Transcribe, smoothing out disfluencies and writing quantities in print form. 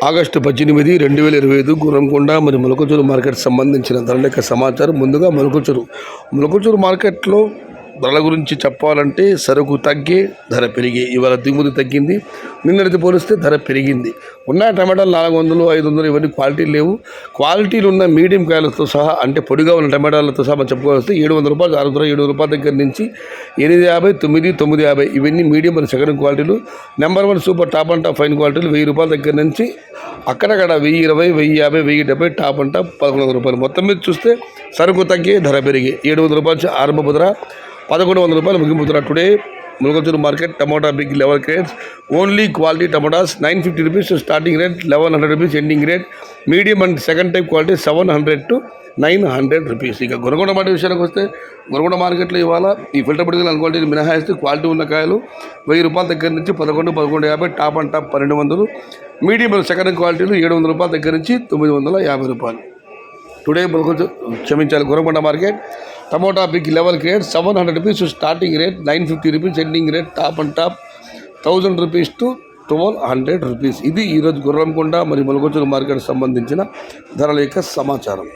August 18, 2025 Gurramkonda మరియు మొలకచూరు market సంబంధించిన ధరల యొక్క సమాచారం. ముందుగా మొలకచూరు మార్కెట్లో ధరల గురించి చెప్పాలంటే సరుకు తగ్గే ధర పెరిగి ఇవాళ దిగుమతి తగ్గింది. నిన్నటితో పోలిస్తే ధర పెరిగింది. ఉన్న టమాటాలు 400, 500 ఇవన్నీ క్వాలిటీలు లేవు. క్వాలిటీలు ఉన్న మీడియం కాయలతో సహా అంటే పొడిగా ఉన్న టమాటాలతో సహా మనం చెప్పుకోవస్తే 700 రూపాయలు, 600, 700 రూపాయల దగ్గర నుంచి 850, 9, 950 ఇవన్నీ మీడియం మరియు సెకండ్ క్వాలిటీలు. Number 1 super top and top fine క్వాలిటీలు 1000 రూపాయల దగ్గర నుంచి అక్కడక్కడ 1020, 1050, 1070 టాప్ అండ్ టాప్ 1100 రూపాయలు. మొత్తం మీద చూస్తే సరుకు తగ్గే ధర పెరిగి 700 రూపాయలు ఆరంభ ధర, 1100 రూపాయలు ముగింపు ధర. Today Molakalacheruvu market tomato big level crates only quality tomatoes 950 rupees starting rate, 1100 rupees ending rate. Medium and second type quality 700 to 900 rupees. ఇక గొరగొండ మార్కెట్ విషయానికి వస్తే గొరగొండ మార్కెట్లో ఇవాళ ఈ ఫిల్టర్ పడిన క్వాలిటీ మినహాయిస్తే క్వాలిటీ ఉన్న కాయలు 1000 రూపాయల దగ్గర నుంచి 11, 1150 top and top 1200. Medium and second క్వాలిటీలు 700 రూపాయల దగ్గర నుంచి 950 రూపాయలు. Today Gurramkonda market tomato big level grade 700 rupees starting rate, 950 rupees ending rate, top and top 1000 rupees to 1200 rupees. ఇది ఈరోజు గుర్రంకొండ మరియు మొలకచూరు మార్కెట్ సంబంధించిన ధరల యొక్క సమాచారం.